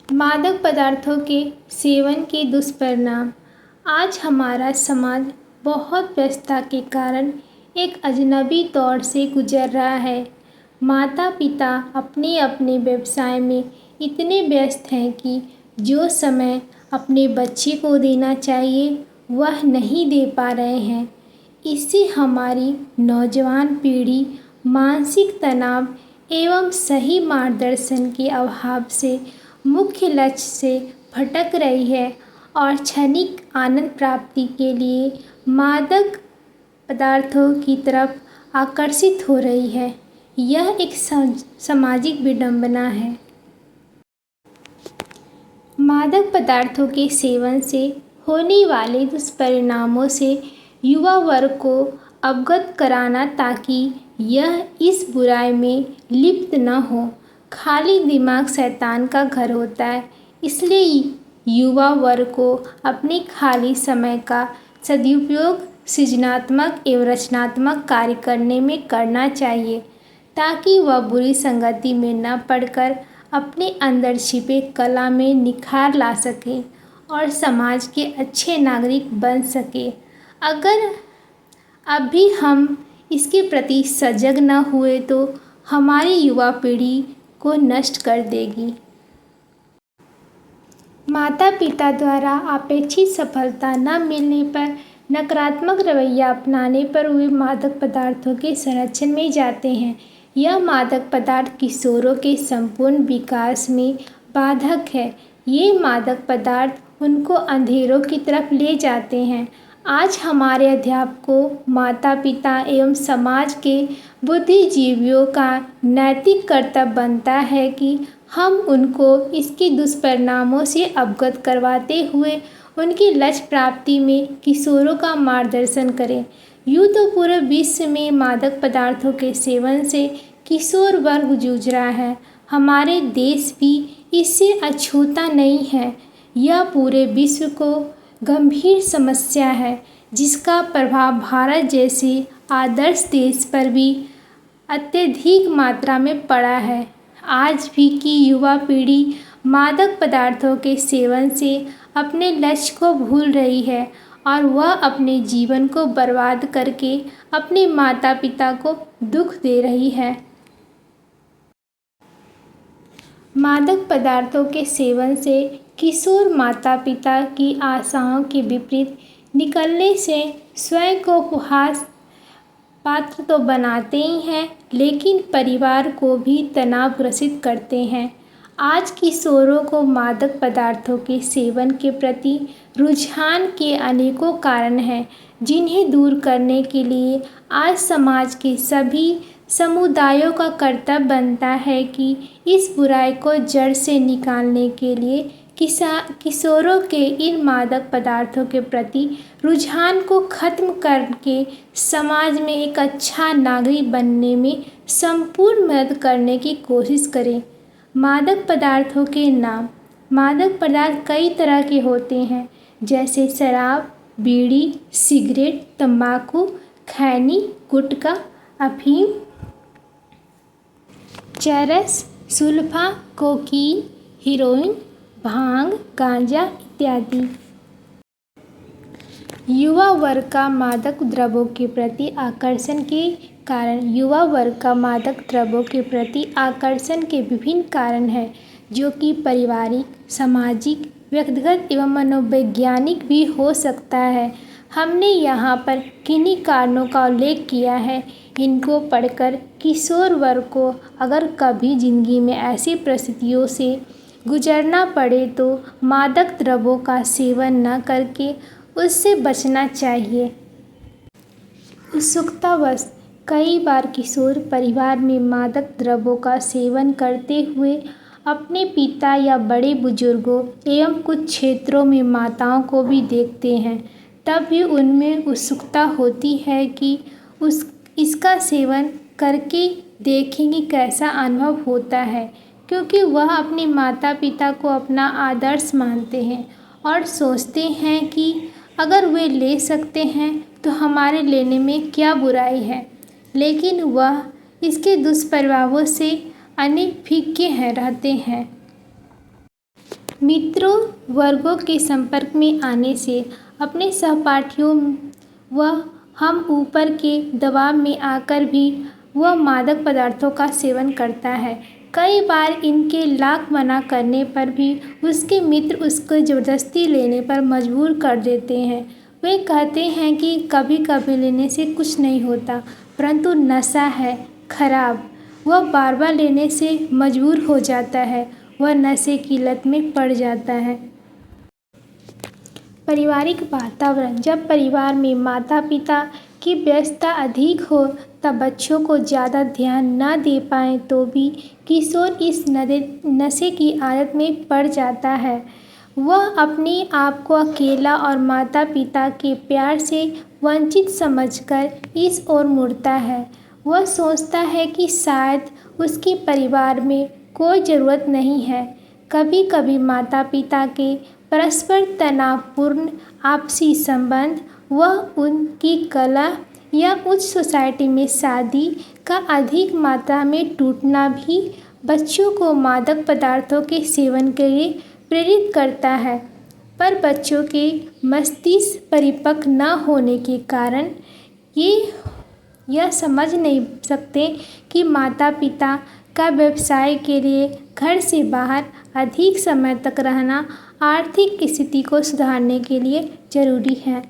मादक पदार्थों के सेवन के दुष्परिणाम। आज हमारा समाज बहुत व्यस्तता के कारण एक अजनबी दौर से गुजर रहा है। माता पिता अपने अपने व्यवसाय में इतने व्यस्त हैं कि जो समय अपने बच्चे को देना चाहिए वह नहीं दे पा रहे हैं। इससे हमारी नौजवान पीढ़ी मानसिक तनाव एवं सही मार्गदर्शन के अभाव से मुख्य लक्ष्य से भटक रही है और क्षणिक आनंद प्राप्ति के लिए मादक पदार्थों की तरफ आकर्षित हो रही है। यह एक सामाजिक विडंबना है। मादक पदार्थों के सेवन से होने वाले दुष्परिणामों से युवा वर्ग को अवगत कराना ताकि यह इस बुराई में लिप्त न हो। खाली दिमाग शैतान का घर होता है, इसलिए युवा वर्ग को अपने खाली समय का सदुपयोग सृजनात्मक एवं रचनात्मक कार्य करने में करना चाहिए ताकि वह बुरी संगति में न पड़कर अपने अंदर छिपे कला में निखार ला सके और समाज के अच्छे नागरिक बन सके। अगर अभी हम इसके प्रति सजग न हुए तो हमारी युवा पीढ़ी को नष्ट कर देगी। माता पिता द्वारा अपेक्षित सफलता न मिलने पर नकारात्मक रवैया अपनाने पर वे मादक पदार्थों के संरक्षण में जाते हैं। यह मादक पदार्थ किशोरों के संपूर्ण विकास में बाधक है। ये मादक पदार्थ उनको अंधेरों की तरफ ले जाते हैं। आज हमारे अध्यापकों, माता पिता एवं समाज के बुद्धिजीवियों का नैतिक कर्तव्य बनता है कि हम उनको इसके दुष्परिणामों से अवगत करवाते हुए उनकी लक्ष्य प्राप्ति में किशोरों का मार्गदर्शन करें। यूँ तो पूरे विश्व में मादक पदार्थों के सेवन से किशोर वर्ग जूझ रहा है। हमारे देश भी इससे अछूता नहीं है। यह पूरे विश्व को गंभीर समस्या है जिसका प्रभाव भारत जैसे आदर्श देश पर भी अत्यधिक मात्रा में पड़ा है। आज भी की युवा पीढ़ी मादक पदार्थों के सेवन से अपने लक्ष्य को भूल रही है और वह अपने जीवन को बर्बाद करके अपने माता पिता को दुख दे रही है। मादक पदार्थों के सेवन से किशोर माता पिता की आशाओं के विपरीत निकलने से स्वयं को उपहास पात्र तो बनाते ही हैं, लेकिन परिवार को भी तनावग्रसित करते हैं। आज किशोरों को मादक पदार्थों के सेवन के प्रति रुझान के अनेकों कारण हैं, जिन्हें दूर करने के लिए आज समाज के सभी समुदायों का कर्तव्य बनता है कि इस बुराई को जड़ से निकालने के लिए किशोरों के इन मादक पदार्थों के प्रति रुझान को खत्म करके समाज में एक अच्छा नागरिक बनने में संपूर्ण मदद करने की कोशिश करें। मादक पदार्थों के नाम। मादक पदार्थ कई तरह के होते हैं, जैसे शराब, बीड़ी, सिगरेट, तंबाकू, खैनी, गुटखा, अफीम, चरस, सुल्फा, कोकीन, हेरोइन, भांग, गांजा इत्यादि। युवा वर्ग का मादक द्रव्यों के प्रति आकर्षण के कारण। युवा वर्ग का मादक द्रव्यों के प्रति आकर्षण के विभिन्न कारण हैं, जो कि पारिवारिक, सामाजिक, व्यक्तिगत एवं मनोवैज्ञानिक भी हो सकता है। हमने यहाँ पर किन्हीं कारणों का उल्लेख किया है। इनको पढ़कर किशोर वर्ग को अगर कभी ज़िंदगी में ऐसी परिस्थितियों से गुजरना पड़े तो मादक द्रव्यों का सेवन न करके उससे बचना चाहिए। उत्सुकतावश कई बार किशोर परिवार में मादक द्रव्यों का सेवन करते हुए अपने पिता या बड़े बुजुर्गों एवं कुछ क्षेत्रों में माताओं को भी देखते हैं। तब भी उनमें उत्सुकता होती है कि इसका सेवन करके देखेंगे कैसा अनुभव होता है, क्योंकि वह अपने माता पिता को अपना आदर्श मानते हैं और सोचते हैं कि अगर वे ले सकते हैं तो हमारे लेने में क्या बुराई है। लेकिन वह इसके दुष्प्रभावों से अनभिज्ञ रहते हैं। मित्रों वर्गों के संपर्क में आने से अपने सहपाठियों व हम ऊपर के दबाव में आकर भी वह मादक पदार्थों का सेवन करता है। कई बार इनके लाख मना करने पर भी उसके मित्र उसको ज़बरदस्ती लेने पर मजबूर कर देते हैं। वे कहते हैं कि कभी कभी लेने से कुछ नहीं होता, परंतु नशा है खराब, वह बार बार लेने से मजबूर हो जाता है, वह नशे की लत में पड़ जाता है। पारिवारिक वातावरण। जब परिवार में माता पिता की व्यस्तता अधिक हो तब बच्चों को ज़्यादा ध्यान न दे पाएँ तो भी किशोर इस नशे की आदत में पड़ जाता है। वह अपने आप को अकेला और माता पिता के प्यार से वंचित समझकर इस ओर मुड़ता है। वह सोचता है कि शायद उसके परिवार में कोई ज़रूरत नहीं है। कभी कभी माता पिता के परस्पर तनावपूर्ण आपसी संबंध व उनकी कला या उच्च सोसाइटी में शादी का अधिक मात्रा में टूटना भी बच्चों को मादक पदार्थों के सेवन के लिए प्रेरित करता है। पर बच्चों के मस्तिष्क परिपक्व न होने के कारण यह समझ नहीं सकते कि माता पिता का व्यवसाय के लिए घर से बाहर अधिक समय तक रहना आर्थिक स्थिति को सुधारने के लिए जरूरी है।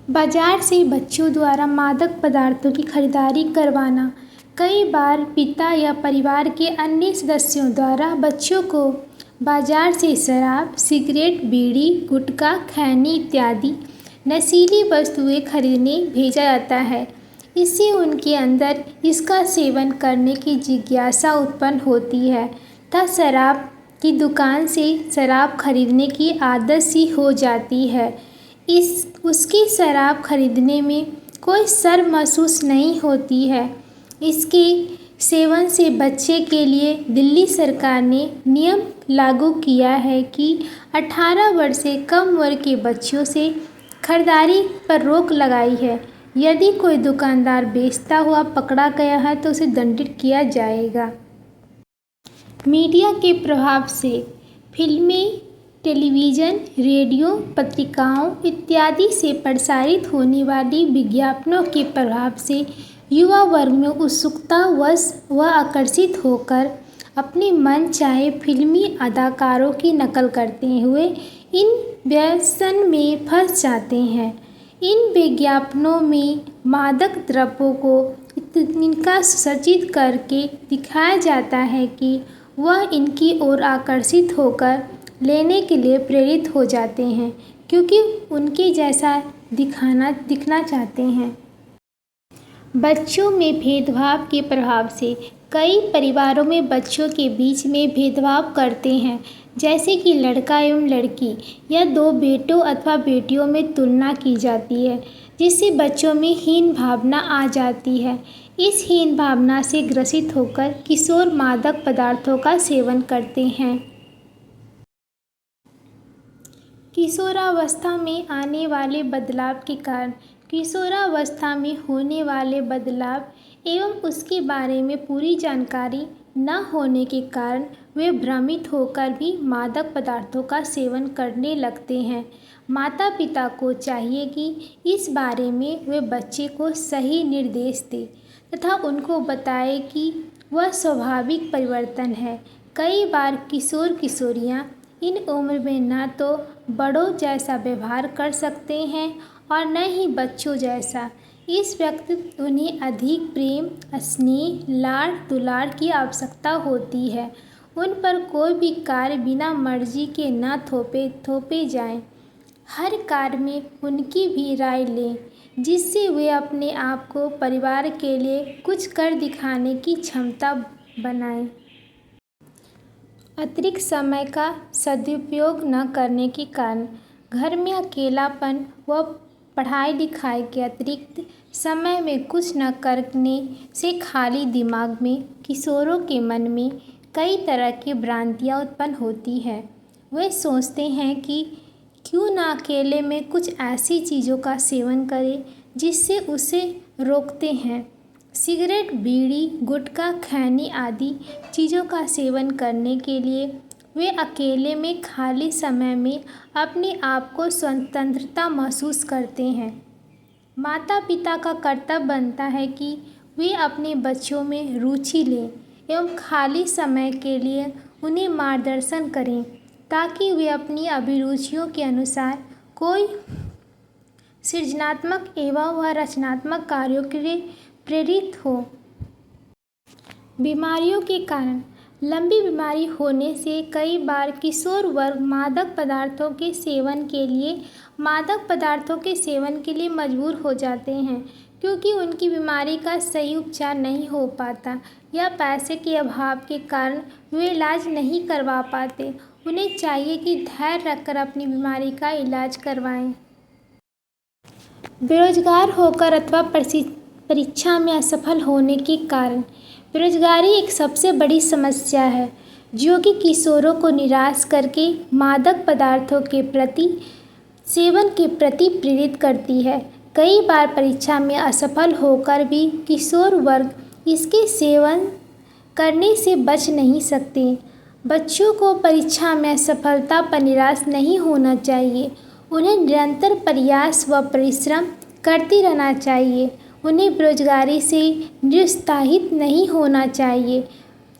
बाजार से बच्चों द्वारा मादक पदार्थों की खरीदारी करवाना। कई बार पिता या परिवार के अन्य सदस्यों द्वारा बच्चों को बाजार से शराब, सिगरेट, बीड़ी, गुटखा, खैनी इत्यादि नशीली वस्तुएं खरीदने भेजा जाता है। इससे उनके अंदर इसका सेवन करने की जिज्ञासा उत्पन्न होती है तथा शराब की दुकान से शराब खरीदने की आदत सी हो जाती है। उसकी शराब खरीदने में कोई शर्म महसूस नहीं होती है। इसके सेवन से बच्चे के लिए दिल्ली सरकार ने नियम लागू किया है कि 18 वर्ष से कम उम्र के बच्चों से खरीदारी पर रोक लगाई है। यदि कोई दुकानदार बेचता हुआ पकड़ा गया है तो उसे दंडित किया जाएगा। मीडिया के प्रभाव से फिल्में, टेलीविज़न, रेडियो, पत्रिकाओं इत्यादि से प्रसारित होने वाली विज्ञापनों के प्रभाव से युवा वर्ग में उत्सुकता व आकर्षित होकर अपने मन चाहे फिल्मी अदाकारों की नकल करते हुए इन व्यसन में फंस जाते हैं। इन विज्ञापनों में मादक द्रव्यों को इनका सुसज्जित करके दिखाया जाता है कि वह इनकी ओर आकर्षित होकर लेने के लिए प्रेरित हो जाते हैं, क्योंकि उनके जैसा दिखना चाहते हैं। बच्चों में भेदभाव के प्रभाव से कई परिवारों में बच्चों के बीच में भेदभाव करते हैं, जैसे कि लड़का एवं लड़की या दो बेटों अथवा बेटियों में तुलना की जाती है, जिससे बच्चों में हीन भावना आ जाती है। इस हीन भावना से ग्रसित होकर किशोर मादक पदार्थों का सेवन करते हैं। किशोरावस्था में आने वाले बदलाव के कारण। किशोरावस्था में होने वाले बदलाव एवं उसके बारे में पूरी जानकारी न होने के कारण वे भ्रमित होकर भी मादक पदार्थों का सेवन करने लगते हैं। माता पिता को चाहिए कि इस बारे में वे बच्चे को सही निर्देश दें तथा उनको बताए कि वह स्वाभाविक परिवर्तन है। कई बार किशोर किशोरियाँ इन उम्र में न तो बड़ों जैसा व्यवहार कर सकते हैं और न ही बच्चों जैसा। इस वक्त उन्हें अधिक प्रेम, स्नेह, लाड़ दुलार की आवश्यकता होती है। उन पर कोई भी कार्य बिना मर्जी के न थोपे जाएं। हर कार्य में उनकी भी राय लें, जिससे वे अपने आप को परिवार के लिए कुछ कर दिखाने की क्षमता बनाएं। अतिरिक्त समय का सदुपयोग न करने के कारण घर में अकेलापन व पढ़ाई लिखाई के अतिरिक्त समय में कुछ न करने से खाली दिमाग में किशोरों के मन में कई तरह की भ्रांतियाँ उत्पन्न होती हैं। वे सोचते हैं कि क्यों न अकेले में कुछ ऐसी चीज़ों का सेवन करें जिससे उसे रोकते हैं। सिगरेट, बीड़ी, गुटखा, खैनी आदि चीज़ों का सेवन करने के लिए वे अकेले में खाली समय में अपने आप को स्वतंत्रता महसूस करते हैं। माता पिता का कर्तव्य बनता है कि वे अपने बच्चों में रुचि लें एवं खाली समय के लिए उन्हें मार्गदर्शन करें ताकि वे अपनी अभिरुचियों के अनुसार कोई सृजनात्मक एवं व रचनात्मक कार्यों के लिए प्रेरित हो। बीमारियों के कारण लंबी बीमारी होने से कई बार किशोर वर्ग मादक पदार्थों के सेवन के लिए मजबूर हो जाते हैं क्योंकि उनकी बीमारी का सही उपचार नहीं हो पाता या पैसे के अभाव के कारण वे इलाज नहीं करवा पाते। उन्हें चाहिए कि धैर्य रखकर अपनी बीमारी का इलाज करवाएं। बेरोजगार होकर अथवा परीक्षा में असफल होने के कारण बेरोजगारी एक सबसे बड़ी समस्या है जो कि किशोरों को निराश करके मादक पदार्थों के सेवन के प्रति प्रेरित करती है। कई बार परीक्षा में असफल होकर भी किशोर वर्ग इसके सेवन करने से बच नहीं सकते। बच्चों को परीक्षा में असफलता पर निराश नहीं होना चाहिए। उन्हें निरंतर प्रयास व परिश्रम करते रहना चाहिए। उन्हें बेरोजगारी से निरुत्साहित नहीं होना चाहिए।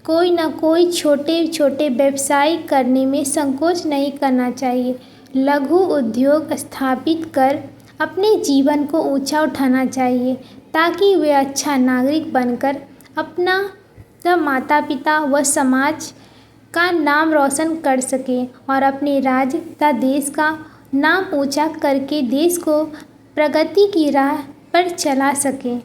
कोई ना कोई छोटे छोटे व्यवसाय करने में संकोच नहीं करना चाहिए। लघु उद्योग स्थापित कर अपने जीवन को ऊंचा उठाना चाहिए ताकि वे अच्छा नागरिक बनकर अपना माता पिता व समाज का नाम रोशन कर सकें और अपने राज्य तथा देश का नाम ऊंचा करके देश को प्रगति की राह पर चला सकें।